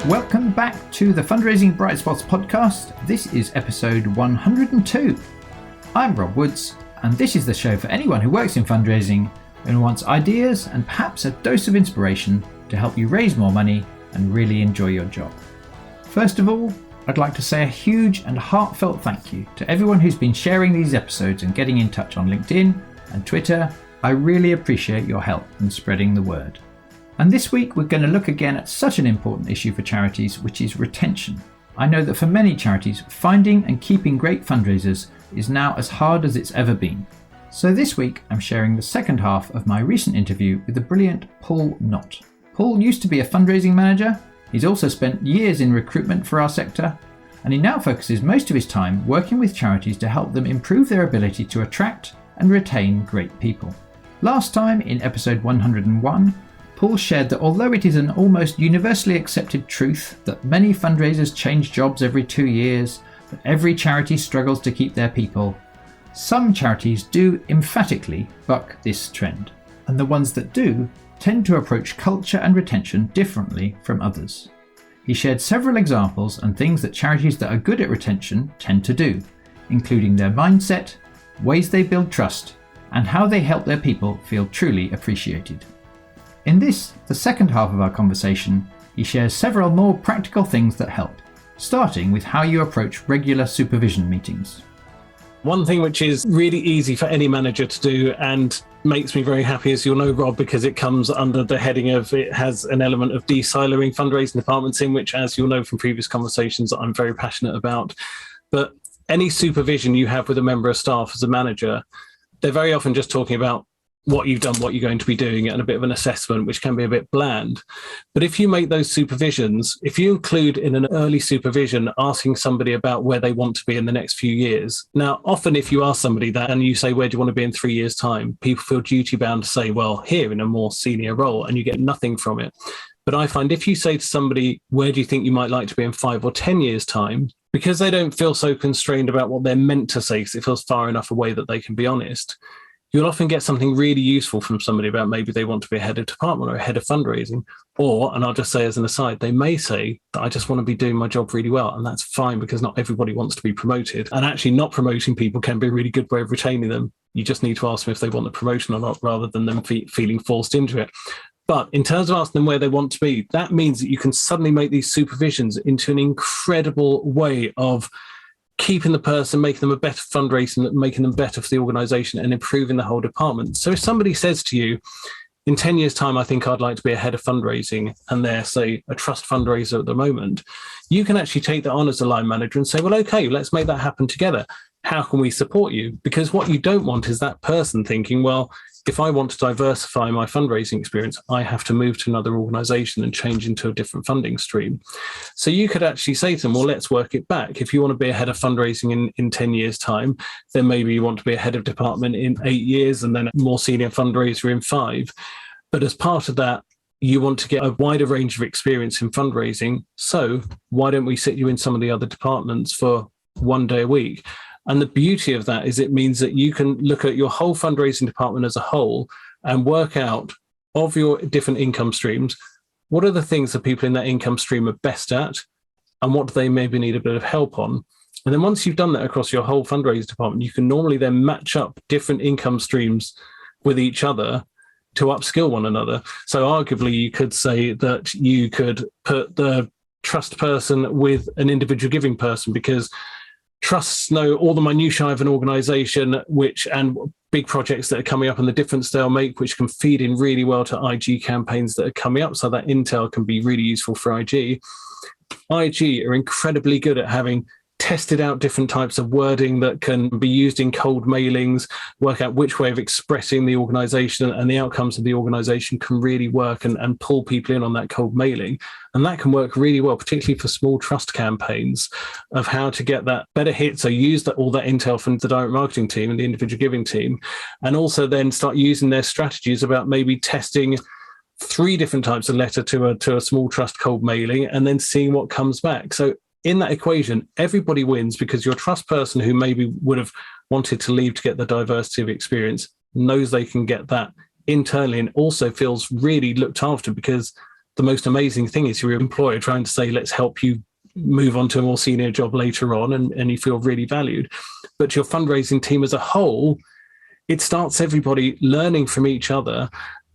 Welcome back to the Fundraising Bright Spots podcast. This is episode 102. I'm Rob Woods, and this is the show for anyone who works in fundraising and wants ideas and perhaps a dose of inspiration to help you raise more money and really enjoy your job. First of all, I'd like to say a huge and heartfelt thank you to everyone who's been sharing these episodes and getting in touch on LinkedIn and Twitter. I really appreciate your help in spreading the word. And this week we're going to look again at such an important issue for charities, which is retention. I know that for many charities, finding and keeping great fundraisers is now as hard as it's ever been. So this week I'm sharing the second half of my recent interview with the brilliant Paul Nott. Paul used to be a fundraising manager. He's also spent years in recruitment for our sector, and he now focuses most of his time working with charities to help them improve their ability to attract and retain great people. Last time, in episode 101, Paul shared that although it is an almost universally accepted truth that many fundraisers change jobs every 2 years, that every charity struggles to keep their people, some charities do emphatically buck this trend, and the ones that do tend to approach culture and retention differently from others. He shared several examples and things that charities that are good at retention tend to do, including their mindset, ways they build trust, and how they help their people feel truly appreciated. In this, the second half of our conversation, he shares several more practical things that help, starting with how you approach regular supervision meetings. One thing which is really easy for any manager to do and makes me very happy, as you'll know, Rob, because it comes under the heading of, it has an element of de-siloing fundraising departments in, which, as you'll know from previous conversations, I'm very passionate about. But any supervision you have with a member of staff as a manager, they're very often just talking about what you've done, what you're going to be doing, and a bit of an assessment, which can be a bit bland. But if you make those supervisions, if you include in an early supervision asking somebody about where they want to be in the next few years. Now, often if you ask somebody that and you say, where do you want to be in 3 years' time? People feel duty bound to say, well, here in a more senior role, and you get nothing from it. But I find if you say to somebody, where do you think you might like to be in 5 or 10 years' time? Because they don't feel so constrained about what they're meant to say, because it feels far enough away that they can be honest, you'll often get something really useful from somebody about maybe they want to be a head of department or a head of fundraising. Or, and I'll just say as an aside, they may say that I just want to be doing my job really well. And that's fine, because not everybody wants to be promoted. And actually not promoting people can be a really good way of retaining them. You just need to ask them if they want the promotion or not, rather than them feeling forced into it. But in terms of asking them where they want to be, that means that you can suddenly make these supervisions into an incredible way of keeping the person, making them a better fundraiser, making them better for the organisation, and improving the whole department. So if somebody says to you, in 10 years' time, I think I'd like to be a head of fundraising, and they're, say, a trust fundraiser at the moment, you can actually take that on as a line manager and say, well, okay, let's make that happen together. How can we support you? Because what you don't want is that person thinking, well, if I want to diversify my fundraising experience, I have to move to another organisation and change into a different funding stream. So you could actually say to them, well, let's work it back. If you want to be a head of fundraising in 10 years' time, then maybe you want to be a head of department in 8 years, and then a more senior fundraiser in 5. But as part of that, you want to get a wider range of experience in fundraising. So why don't we sit you in some of the other departments for 1 day a week? And the beauty of that is it means that you can look at your whole fundraising department as a whole and work out, of your different income streams, what are the things that people in that income stream are best at, and what do they maybe need a bit of help on. And then once you've done that across your whole fundraising department, you can normally then match up different income streams with each other to upskill one another. So arguably you could say that you could put the trust person with an individual giving person, because trusts know all the minutiae of an organisation, and big projects that are coming up and the difference they'll make, which can feed in really well to IG campaigns that are coming up. So that intel can be really useful for IG. IG are incredibly good at having tested out different types of wording that can be used in cold mailings, work out which way of expressing the organisation and the outcomes of the organisation can really work, and pull people in on that cold mailing. And that can work really well, particularly for small trust campaigns, of how to get that better hit. So use all that intel from the direct marketing team and the individual giving team, and also then start using their strategies about maybe testing 3 different types of letter to a small trust cold mailing, and then seeing what comes back. So in that equation, everybody wins, because your trust person, who maybe would have wanted to leave to get the diversity of experience, knows they can get that internally, and also feels really looked after, because the most amazing thing is your employer trying to say, let's help you move on to a more senior job later on, and you feel really valued. But your fundraising team as a whole, it starts everybody learning from each other,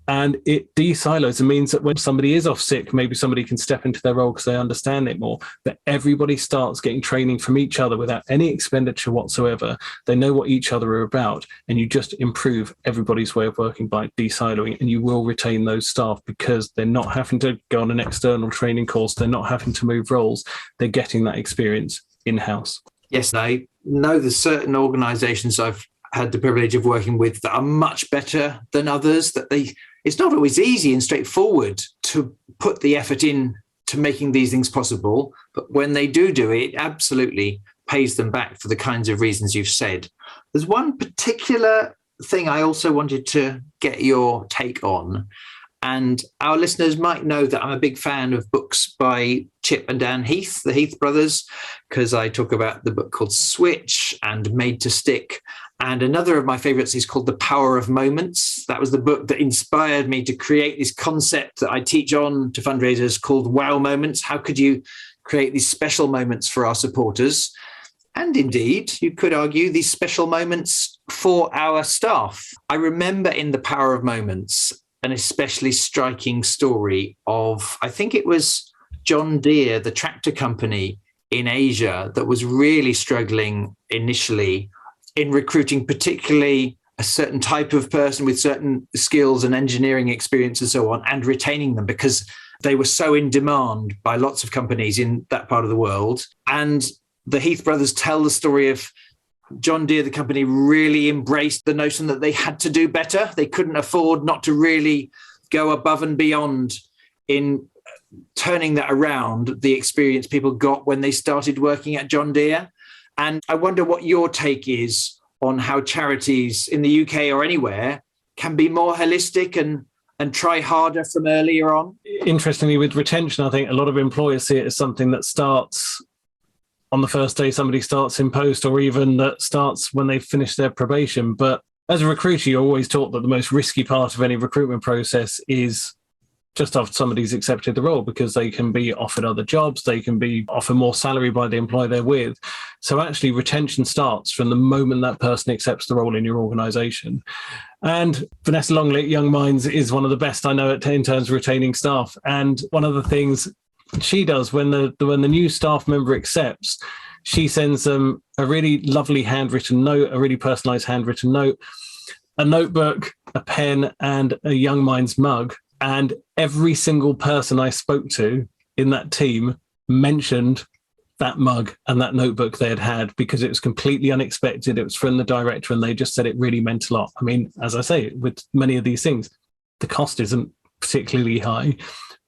and it de-silos. It means that when somebody is off sick, maybe somebody can step into their role because they understand it more, but everybody starts getting training from each other without any expenditure whatsoever. They know what each other are about, and you just improve everybody's way of working by de-siloing, and you will retain those staff because they're not having to go on an external training course. They're not having to move roles. They're getting that experience in-house. Yes, I know there's certain organisations I've had the privilege of working with that are much better than others, it's not always easy and straightforward to put the effort in to making these things possible. But when they do it, it absolutely pays them back for the kinds of reasons you've said. There's one particular thing I also wanted to get your take on. And our listeners might know that I'm a big fan of books by Chip and Dan Heath, the Heath brothers, because I talk about the book called Switch and Made to Stick. And another of my favorites is called The Power of Moments. That was the book that inspired me to create this concept that I teach on to fundraisers called Wow Moments. How could you create these special moments for our supporters? And indeed, you could argue these special moments for our staff. I remember in The Power of Moments, an especially striking story of, I think it was John Deere, the tractor company in Asia, that was really struggling initially in recruiting particularly a certain type of person with certain skills and engineering experience and so on, and retaining them because they were so in demand by lots of companies in that part of the world. And the Heath brothers tell the story of John Deere, the company, really embraced the notion that they had to do better. They couldn't afford not to really go above and beyond in turning that around, the experience people got when they started working at John Deere. And I wonder what your take is on how charities in the UK or anywhere can be more holistic and try harder from earlier on. Interestingly, with retention, I think a lot of employers see it as something that starts on the first day somebody starts in post, or even that starts when they finish their probation. But as a recruiter, you're always taught that the most risky part of any recruitment process is just after somebody's accepted the role, because they can be offered other jobs, they can be offered more salary by the employer they're with. So actually retention starts from the moment that person accepts the role in your organisation. And Vanessa Longley at Young Minds is one of the best I know in terms of retaining staff. And one of the things she does when the new staff member accepts, she sends them a really lovely handwritten note, a really personalised handwritten note, a notebook, a pen, and a Young Minds mug. And every single person I spoke to in that team mentioned that mug and that notebook they had because it was completely unexpected. It was from the director, and they just said it really meant a lot. I mean, as I say, with many of these things, the cost isn't particularly high,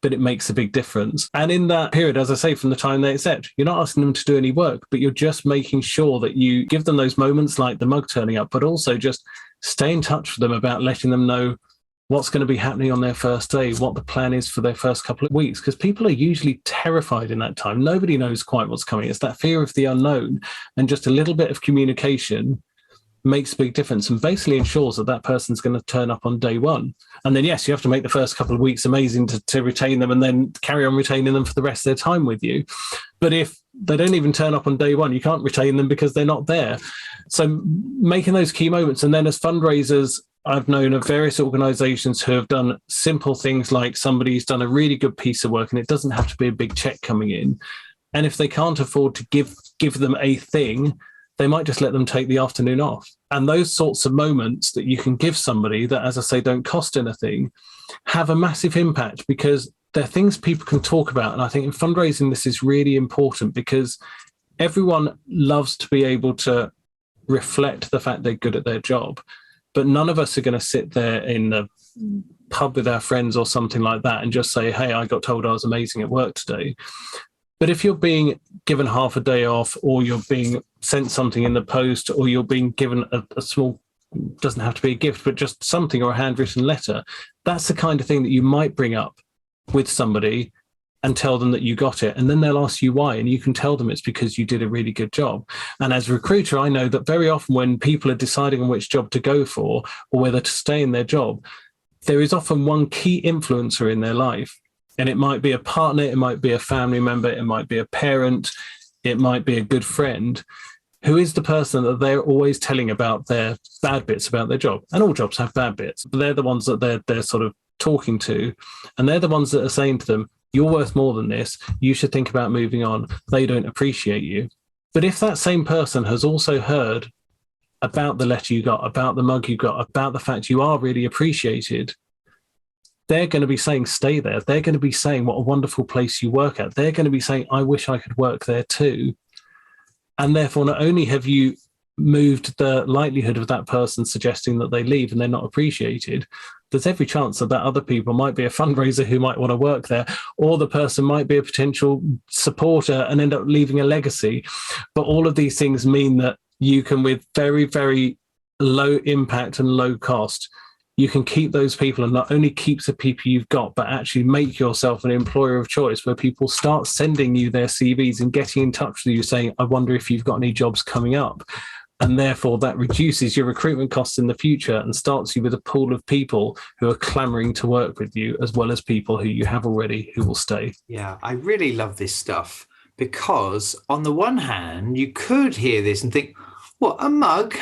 but it makes a big difference. And in that period, as I say, from the time they accept, you're not asking them to do any work, but you're just making sure that you give them those moments like the mug turning up, but also just stay in touch with them about letting them know what's going to be happening on their first day, what the plan is for their first couple of weeks, because people are usually terrified in that time. Nobody knows quite what's coming. It's that fear of the unknown, and just a little bit of communication makes a big difference and basically ensures that that person's going to turn up on day one. And then, yes, you have to make the first couple of weeks amazing to retain them and then carry on retaining them for the rest of their time with you. But if they don't even turn up on day one, you can't retain them because they're not there. So making those key moments. And then as fundraisers, I've known of various organizations who have done simple things like somebody's done a really good piece of work and it doesn't have to be a big check coming in. And if they can't afford to give them a thing, they might just let them take the afternoon off. And those sorts of moments that you can give somebody that, as I say, don't cost anything, have a massive impact because they're things people can talk about. And I think in fundraising, this is really important because everyone loves to be able to reflect the fact they're good at their job. But none of us are going to sit there in a pub with our friends or something like that and just say, hey, I got told I was amazing at work today. But if you're being given half a day off, or you're being sent something in the post, or you're being given a small, doesn't have to be a gift, but just something or a handwritten letter, that's the kind of thing that you might bring up with somebody and tell them that you got it. And then they'll ask you why. And you can tell them it's because you did a really good job. And as a recruiter, I know that very often when people are deciding on which job to go for or whether to stay in their job, there is often one key influencer in their life And it might be a partner, it might be a family member, it might be a parent, it might be a good friend, who is the person that they're always telling about their bad bits about their job. And all jobs have bad bits, but they're the ones that they're sort of talking to. And they're the ones that are saying to them, you're worth more than this. You should think about moving on. They don't appreciate you. But if that same person has also heard about the letter you got, about the mug you got, about the fact you are really appreciated, they're going to be saying, stay there. They're going to be saying, what a wonderful place you work at. They're going to be saying, I wish I could work there too. And therefore, not only have you moved the likelihood of that person suggesting that they leave and they're not appreciated, there's every chance that other people might be a fundraiser who might want to work there, or the person might be a potential supporter and end up leaving a legacy. But all of these things mean that you can, with very, very low impact and low cost, you can keep those people, and not only keep the people you've got, but actually make yourself an employer of choice where people start sending you their CVs and getting in touch with you saying, I wonder if you've got any jobs coming up. And therefore that reduces your recruitment costs in the future and starts you with a pool of people who are clamoring to work with you, as well as people who you have already who will stay. Yeah, I really love this stuff because on the one hand, you could hear this and think, what, a mug,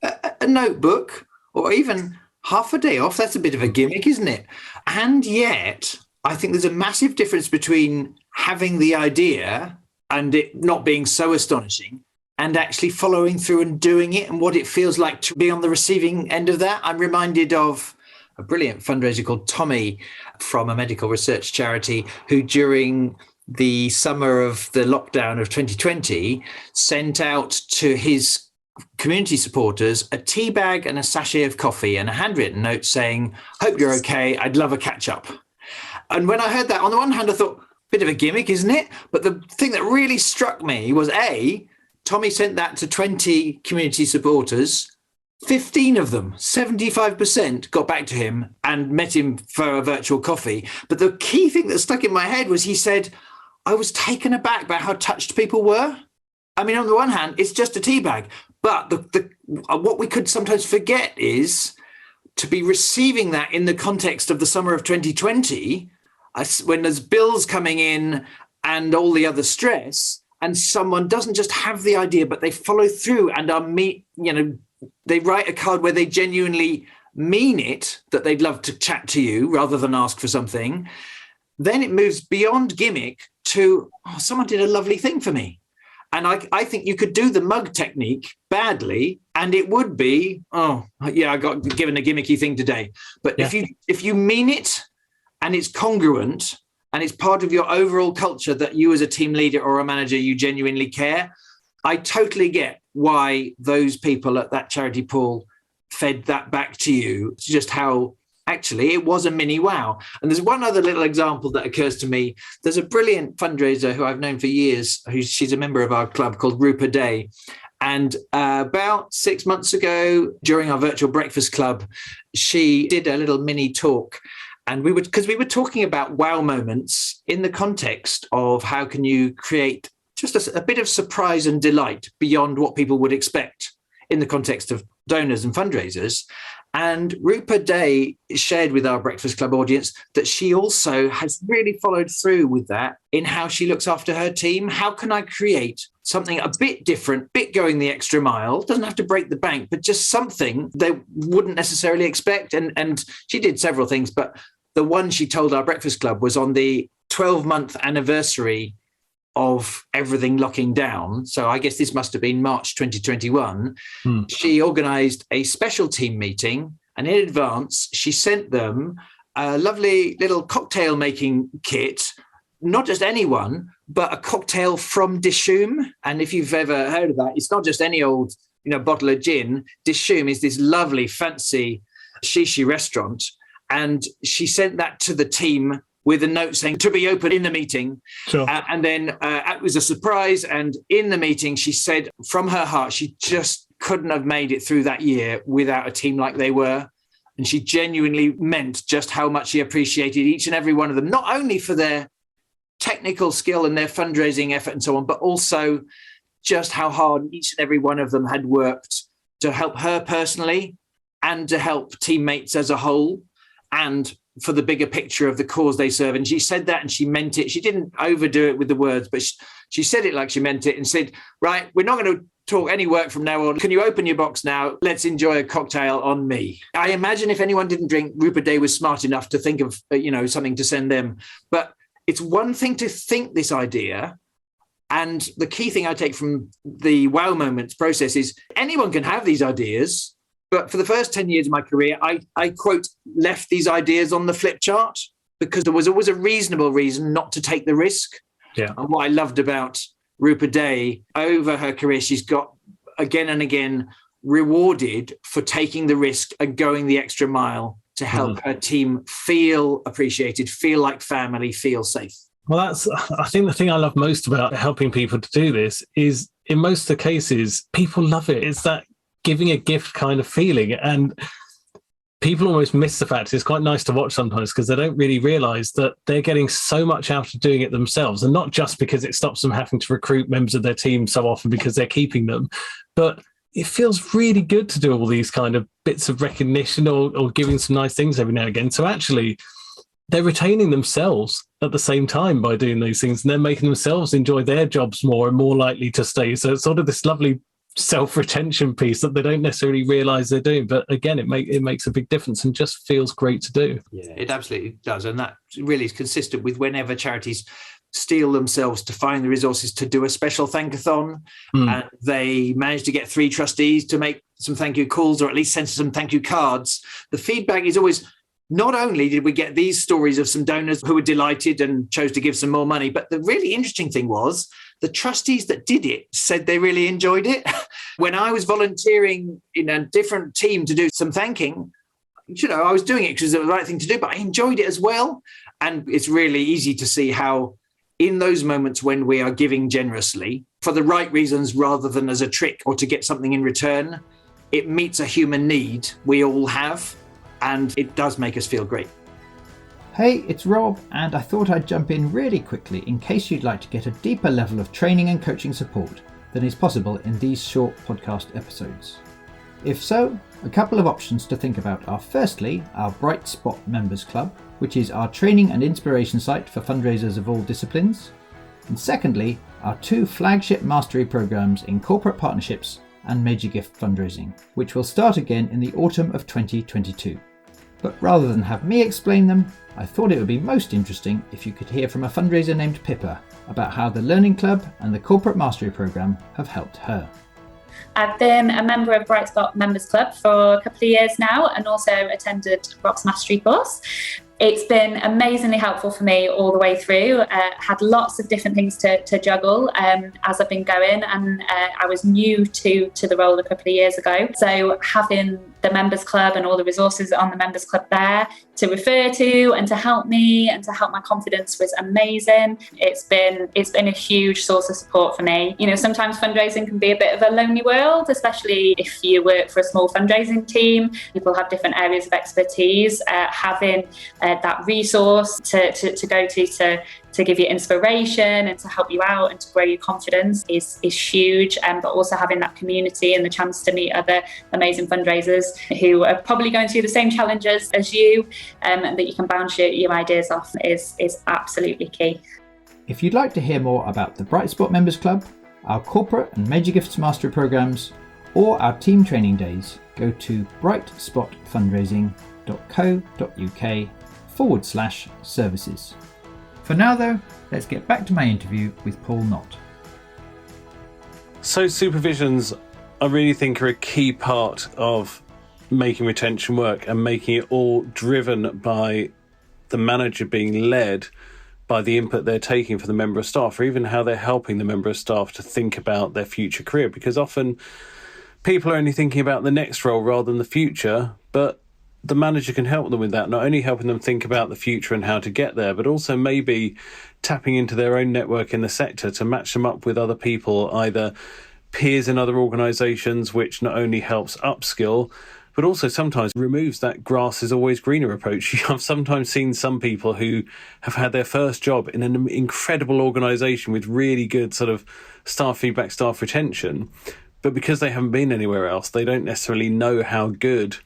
a notebook, or even half a day off? That's a bit of a gimmick, isn't it? And yet, I think there's a massive difference between having the idea and it not being so astonishing and actually following through and doing it, and what it feels like to be on the receiving end of that. I'm reminded of a brilliant fundraiser called Tommy from a medical research charity who, during the summer of the lockdown of 2020, sent out to his community supporters a tea bag and a sachet of coffee and a handwritten note saying, hope you're okay, I'd love a catch up. And when I heard that, on the one hand, I thought, bit of a gimmick, isn't it? But the thing that really struck me was, A, Tommy sent that to 20 community supporters. 15 of them, 75%, got back to him and met him for a virtual coffee. But the key thing that stuck in my head was he said, I was taken aback by how touched people were. I mean, on the one hand, it's just a tea bag. But what we could sometimes forget is to be receiving that in the context of the summer of 2020, when there's bills coming in and all the other stress, and someone doesn't just have the idea, but they follow through and they write a card where they genuinely mean it, that they'd love to chat to you rather than ask for something. Then it moves beyond gimmick to, oh, someone did a lovely thing for me. And I think you could do the mug technique badly, and it would be, oh, yeah, I got given a gimmicky thing today. But yeah, if you mean it and it's congruent and it's part of your overall culture that you as a team leader or a manager, you genuinely care, I totally get why those people at that charity pool fed that back to you. It's just how actually it was a mini wow. And there's one other little example that occurs to me. There's a brilliant fundraiser who I've known for years, she's a member of our club, called Rupa Day. And about 6 months ago, during our virtual breakfast club, she did a little mini talk. And we were talking about wow moments in the context of how can you create just a bit of surprise and delight beyond what people would expect in the context of donors and fundraisers. And Rupa Day shared with our Breakfast Club audience that she also has really followed through with that in how she looks after her team. How can I create something a bit different, bit going the extra mile? Doesn't have to break the bank, but just something they wouldn't necessarily expect. And she did several things, but the one she told our Breakfast Club was on the 12-month anniversary of everything locking down. So I guess this must have been March 2021. She organised a special team meeting, and in advance, she sent them a lovely little cocktail making kit, not just anyone, but a cocktail from Dishoom. And if you've ever heard of that, it's not just any old bottle of gin. Dishoom is this lovely, fancy shishi restaurant. And she sent that to the team with a note saying to be open in the meeting. Sure. And then it was a surprise. And in the meeting, she said from her heart, she just couldn't have made it through that year without a team like they were. And she genuinely meant just how much she appreciated each and every one of them, not only for their technical skill and their fundraising effort and so on, but also just how hard each and every one of them had worked to help her personally and to help teammates as a whole. And for the bigger picture of the cause they serve. And she said that and she meant it. She didn't overdo it with the words, but she said it like she meant it and said, right, we're not going to talk any work from now on. Can you open your box now? Let's enjoy a cocktail on me. I imagine if anyone didn't drink, Rupert Day was smart enough to think of, something to send them. But it's one thing to think this idea. And the key thing I take from the wow moments process is anyone can have these ideas. But for the first 10 years of my career, I quote, left these ideas on the flip chart because there was always a reasonable reason not to take the risk. Yeah. And what I loved about Rupert Day, over her career, she's got again and again rewarded for taking the risk and going the extra mile to help her team feel appreciated, feel like family, feel safe. Well, I think the thing I love most about helping people to do this is in most of the cases, people love it. It's that giving a gift kind of feeling. And people almost miss the fact it's quite nice to watch sometimes because they don't really realise that they're getting so much out of doing it themselves. And not just because it stops them having to recruit members of their team so often because they're keeping them, but it feels really good to do all these kind of bits of recognition or giving some nice things every now and again. So actually, they're retaining themselves at the same time by doing these things, and they're making themselves enjoy their jobs more and more likely to stay. So it's sort of this lovely self-retention piece that they don't necessarily realise they're doing. But again, it makes a big difference and just feels great to do. Yeah, it absolutely does. And that really is consistent with whenever charities steel themselves to find the resources to do a special thankathon, and they manage to get 3 trustees to make some thank you calls or at least send some thank you cards. The feedback is always, not only did we get these stories of some donors who were delighted and chose to give some more money, but the really interesting thing was the trustees that did it said they really enjoyed it. When I was volunteering in a different team to do some thanking, I was doing it because it was the right thing to do, but I enjoyed it as well. And it's really easy to see how in those moments when we are giving generously for the right reasons rather than as a trick or to get something in return, it meets a human need we all have, and it does make us feel great. Hey, it's Rob, and I thought I'd jump in really quickly in case you'd like to get a deeper level of training and coaching support than is possible in these short podcast episodes. If so, a couple of options to think about are firstly, our Bright Spot Members Club, which is our training and inspiration site for fundraisers of all disciplines, and secondly, our 2 flagship mastery programs in corporate partnerships and major gift fundraising, which will start again in the autumn of 2022. But rather than have me explain them, I thought it would be most interesting if you could hear from a fundraiser named Pippa about how the Learning Club and the Corporate Mastery Programme have helped her. I've been a member of Bright Spot Members Club for a couple of years now and also attended Rob's Mastery course. It's been amazingly helpful for me all the way through. Had lots of different things to juggle as I've been going, and I was new to the role a couple of years ago. So having the Members Club and all the resources on the Members Club there to refer to and to help me and to help my confidence was amazing. It's been a huge source of support for me. Sometimes fundraising can be a bit of a lonely world, especially if you work for a small fundraising team. People have different areas of expertise. Having that resource to go to give you inspiration and to help you out and to grow your confidence is huge. But also having that community and the chance to meet other amazing fundraisers who are probably going through the same challenges as you, and that you can bounce your ideas off is absolutely key. If you'd like to hear more about the Bright Spot Members Club, our corporate and major gifts mastery programs, or our team training days, go to brightspotfundraising.co.uk/services. For now though, let's get back to my interview with Paul Nott. So supervisions, I really think, are a key part of making retention work and making it all driven by the manager being led by the input they're taking for the member of staff, or even how they're helping the member of staff to think about their future career. Because often people are only thinking about the next role rather than the future, but the manager can help them with that, not only helping them think about the future and how to get there, but also maybe tapping into their own network in the sector to match them up with other people, either peers in other organisations, which not only helps upskill, but also sometimes removes that grass is always greener approach. I've sometimes seen some people who have had their first job in an incredible organisation with really good sort of staff feedback, staff retention, but because they haven't been anywhere else, they don't necessarily know how good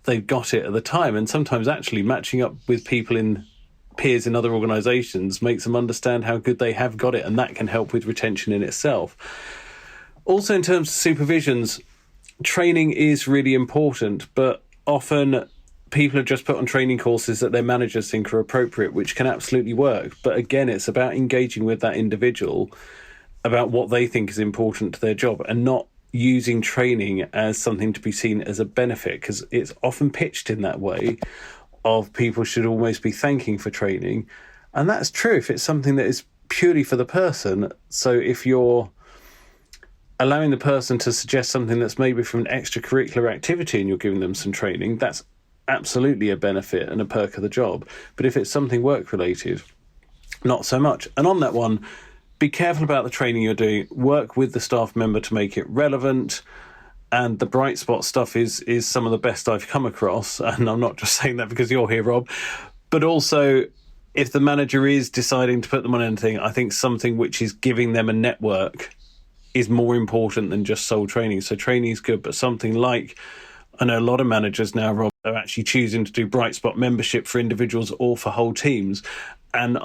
they've got it at the time. And sometimes actually matching up with peers in other organisations makes them understand how good they have got it, and that can help with retention in itself. Also, in terms of supervisions, training is really important, but often people are just put on training courses that their managers think are appropriate, which can absolutely work. But again, it's about engaging with that individual about what they think is important to their job, and not using training as something to be seen as a benefit, because it's often pitched in that way of people should almost be thanking for training. And that's true if it's something that is purely for the person. So if you're allowing the person to suggest something that's maybe from an extracurricular activity and you're giving them some training, that's absolutely a benefit and a perk of the job. But if it's something work related, not so much. And on that one, be careful about the training you're doing. Work with the staff member to make it relevant. And the bright spot stuff is some of the best I've come across. And I'm not just saying that because you're here, Rob. But also, if the manager is deciding to put them on anything, I think something which is giving them a network is more important than just sole training. So training is good, but something like, I know a lot of managers now, Rob, are actually choosing to do bright spot membership for individuals or for whole teams. And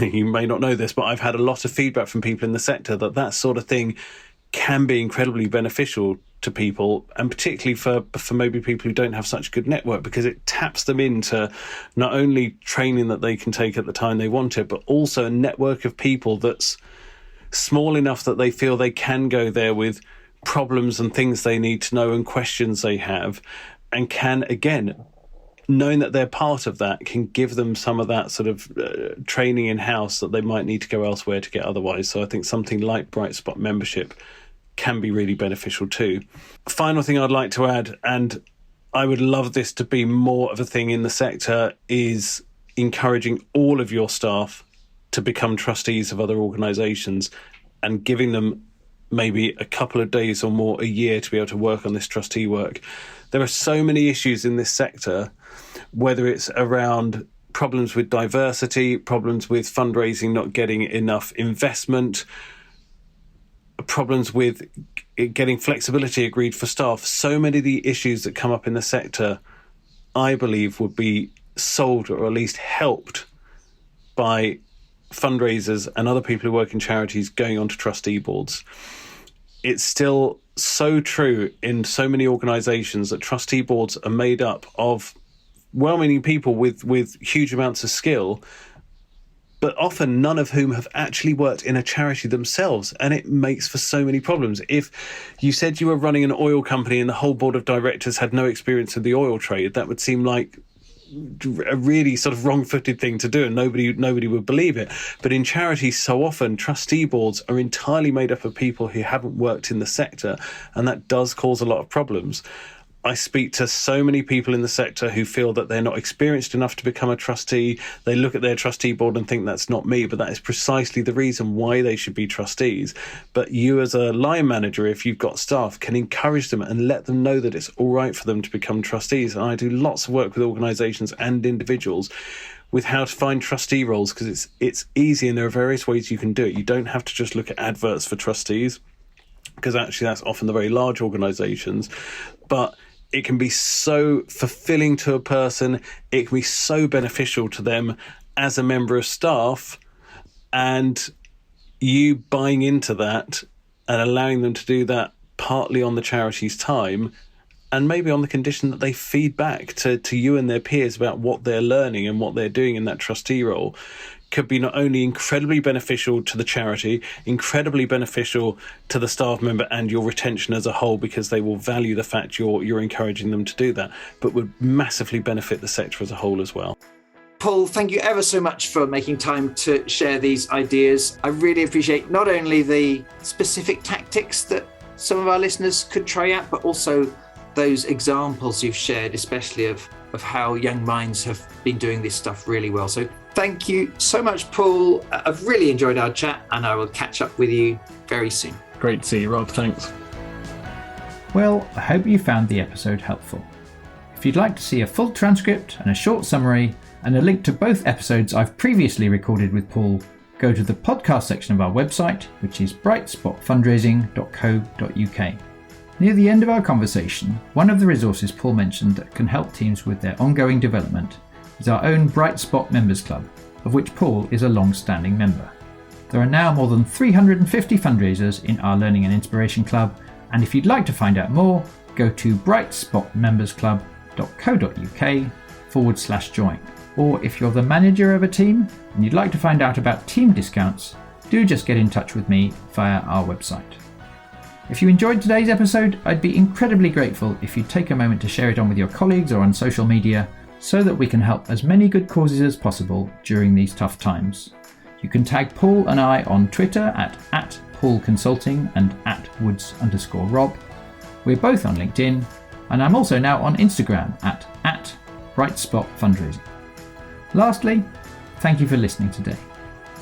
you may not know this, but I've had a lot of feedback from people in the sector that sort of thing can be incredibly beneficial to people, and particularly for maybe people who don't have such a good network, because it taps them into not only training that they can take at the time they want it, but also a network of people that's small enough that they feel they can go there with problems and things they need to know and questions they have, and can, again, knowing that they're part of that, can give them some of that sort of training in-house that they might need to go elsewhere to get otherwise. So I think something like Bright Spot membership can be really beneficial too. Final thing I'd like to add, and I would love this to be more of a thing in the sector, is encouraging all of your staff to become trustees of other organisations and giving them maybe a couple of days or more a year to be able to work on this trustee work. There are so many issues in this sector, whether it's around problems with diversity, problems with fundraising not getting enough investment, problems with getting flexibility agreed for staff. So many of the issues that come up in the sector, I believe, would be solved or at least helped by fundraisers and other people who work in charities going onto trustee boards. It's still so true in so many organisations that trustee boards are made up of well-meaning people with huge amounts of skill, but often none of whom have actually worked in a charity themselves, and it makes for so many problems. If you said you were running an oil company and the whole board of directors had no experience in the oil trade, that would seem like a really sort of wrong-footed thing to do, and nobody would believe it. But in charities, so often trustee boards are entirely made up of people who haven't worked in the sector, and that does cause a lot of problems. I speak to so many people in the sector who feel that they're not experienced enough to become a trustee. They look at their trustee board and think that's not me, but that is precisely the reason why they should be trustees. But you as a line manager, if you've got staff, can encourage them and let them know that it's all right for them to become trustees. And I do lots of work with organisations and individuals with how to find trustee roles, because it's easy and there are various ways you can do it. You don't have to just look at adverts for trustees, because actually that's often the very large organisations. But it can be so fulfilling to a person. It can be so beneficial to them as a member of staff, and you buying into that and allowing them to do that partly on the charity's time, and maybe on the condition that they feed back to you and their peers about what they're learning and what they're doing in that trustee role, could be not only incredibly beneficial to the charity, incredibly beneficial to the staff member and your retention as a whole, because they will value the fact you're encouraging them to do that, but would massively benefit the sector as a whole as well. Paul, thank you ever so much for making time to share these ideas. I really appreciate not only the specific tactics that some of our listeners could try out, but also those examples you've shared, especially of how young minds have been doing this stuff really well. So thank you so much, Paul. I've really enjoyed our chat, and I will catch up with you very soon. Great to see you, Rob. Thanks. Well, I hope you found the episode helpful. If you'd like to see a full transcript and a short summary and a link to both episodes I've previously recorded with Paul, go to the podcast section of our website, which is brightspotfundraising.co.uk. Near the end of our conversation, one of the resources Paul mentioned that can help teams with their ongoing development is our own Bright Spot Members Club, of which Paul is a long-standing member. There are now more than 350 fundraisers in our Learning and Inspiration Club, and if you'd like to find out more, go to brightspotmembersclub.co.uk/join. Or if you're the manager of a team and you'd like to find out about team discounts, do just get in touch with me via our website. If you enjoyed today's episode, I'd be incredibly grateful if you'd take a moment to share it on with your colleagues or on social media so that we can help as many good causes as possible during these tough times. You can tag Paul and I on Twitter at @PaulConsulting and @Woods_Rob. We're both on LinkedIn, and I'm also now on Instagram at @BrightSpotFundraising. Lastly, thank you for listening today.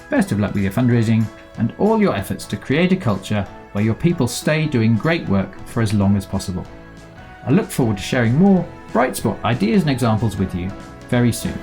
Best of luck with your fundraising and all your efforts to create a culture where your people stay doing great work for as long as possible. I look forward to sharing more Bright Spot ideas and examples with you very soon.